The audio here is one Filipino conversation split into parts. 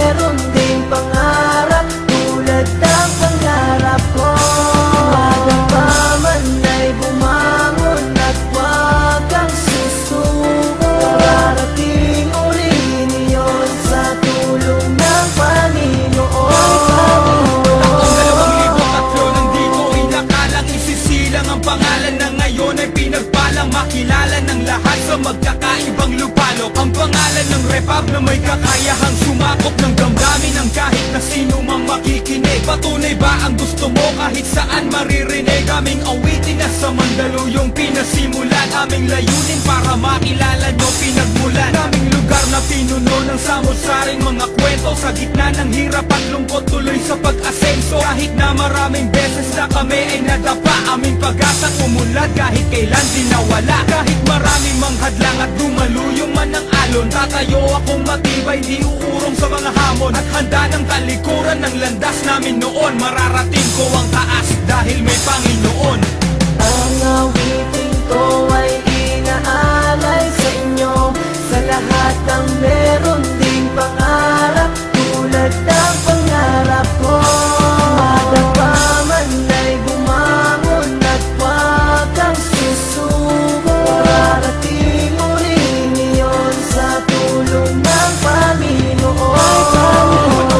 meron ding pangarap tulad ng pangarap ko. Madama man ay bumangon at wag kang susuko. Mararating ulit iyon sa tulong ng Panginoon. Taong 2003 nang di ko inakalang isisilang ang pangalan na ngayon ay pinagpalang makilala ng lahat sa magkakaibang lupalok. Ang pangalan ng Repab na may kakayahang sumakop ng damdamin ng kahit na sino mang makikinig. Patunay ba ang gusto mo kahit saan maririnig? Aming awitin na sa Mandaluyong pinasimulan, aming layunin para makilala nyo pinagmulan. Aming lugar na pinuno ng samot-saring mga kwento, sa gitna ng hirap at lungkot tuloy sa pag-asenso. Kahit na maraming beses na kami ay nadapa, aming pag-asa umunlad kahit kailan di nawala. Kahit maraming manghadlang at dumaluyong man ang alon, tatayo akong matibay, di uurong sa mga hamon. At handa ng talikuran ng landas namin noon. Mararating ko ang taas dahil may Panginoon. Ang awitin ko ay inaalay sa inyo, sa lahat ng meron ding pangarap tulad ng pangarap ko. Madama man ay bumangon at wag kang susuko. Mararating mo rin iyon sa tulong ng Panginoon.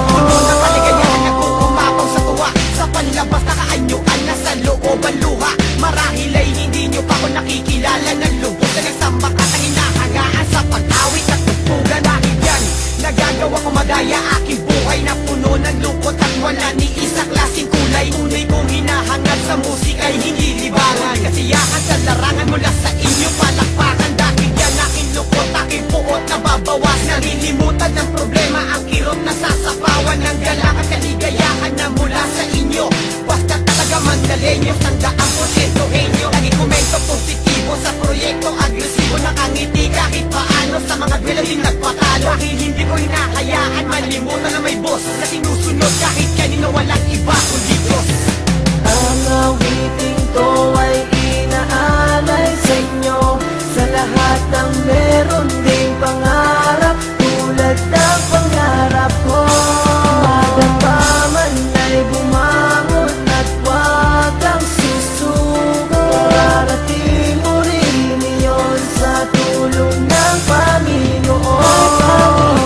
Puno ng kaligayahan nag-uumapaw sa tuwa, sa panlabas na kaanyuan na sa loob ang luha. Marahil ay hindi nyo pa ako nakikilala ng lubos na nagsambak at ang hinahangaan sa pag-awit at tugtugan. Dahil yan, nagagawa ko madaya aking buhay na puno ng lungkot at wala ni isang klaseng kulay. Tunay kong hinahangad sa musika'y hindi libangan, kasiyahan sa larangan mula sa inyo palakpakan. Dahil yan aking lungkot, aking puot na babawas. Nalilimutan ng problema ang kirot na sasapawan ng galak at kaligayahan na mula sa inyo. Basta talaga Mandaleños, 100% henyo. Lagi komento positibo sa proyekto, agresibo nakangiti kahit paano sa mga duelo din nagpatalo. Dahil hindi ko hinahayaan malimutan na may boss na sinusunod kahit kanino walang iba kundi Diyos. Ang awitin ko ay inaalay sa inyo, sa lahat ng meron ding pangarap tulad ng pangarap ko. Madama man ay bumangon at wag kang susuko. Mararating mo rin iyon sa tulong ng Panginoon.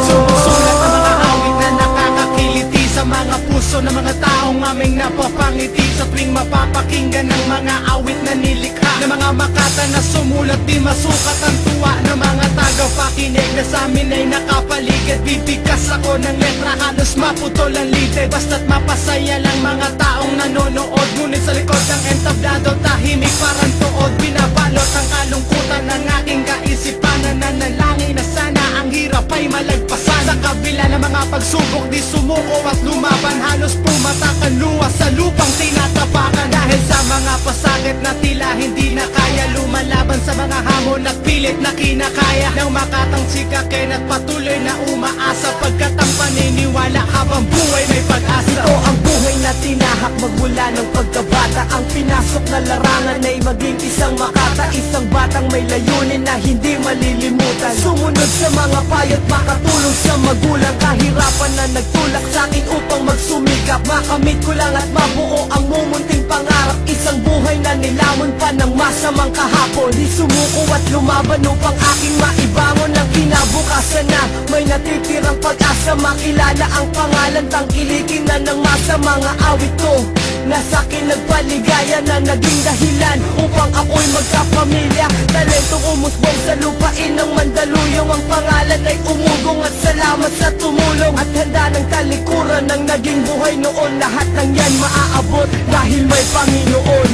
Sumusulat ang mga awit na nakakakiliti sa mga puso ng mga taong aming napapangiti. Sa tuwing mapapakinggan ng mga awit na nilikha ng mga makata na sumulat, di masukat ang tuwa ng mga tagapakinig na sa amin ay nakapaligid. Bibigkas ako ng letra, halos maputol ang lited. Basta't mapasaya lang mga taong nanonood, ngunit sa likod ng entablado tahimik parang tuod. Binabalot ang kalungkutan ng aking kaisipan, nananalangin na sana ang hirap ay malagpasan. Sa kabila ng mga pagsubok, di sumuko at lumaban, halos pumatak ang luwa sa lupang tinatapakan. Dahil sa mga pasakit na tila hindi na kaya, lumalaban sa mga hamon at pilit na kinakaya ng makatang sikakin at patuloy na umaasa, pagkat ang paniniwala habang buhay may pag-asa. Ito ang buhay na tinahak magmula ng pagkabata. Ang pinasok na larangan ay maging isang makata, isang batang may layunin na hindi malilimutan. Sumunod sa mga payo't makatulong sa magulang, kahirapan na nagtulak sa akin upang magsumikap. Makamit ko lang at mabuo ang mumunting pangarap, isang buhay na nilamon pa ng masamang kahapon. Di sumuko at lumaban upang aking maibangon ang kinabukasan na may natitirang pag-asa. Makilala ang pangalan, tangkilikin na ng masa mga awit ko na sa'kin nagpaligaya, na naging dahilan upang ako'y magkapamilya. Talentong umusbong sa lupain ng Mandaluyong, ang pangalan ay umugong at salamat sa tumulong. At handa ng talikuran ng naging buhay noon, lahat ng yan maaabot dahil may Panginoon.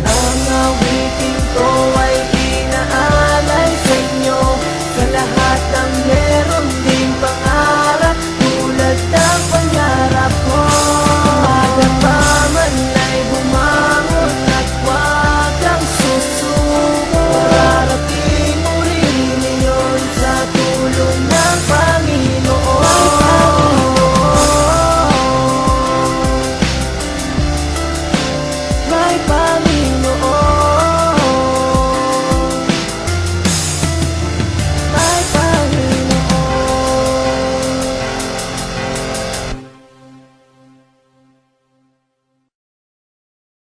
Ang awitin ko ay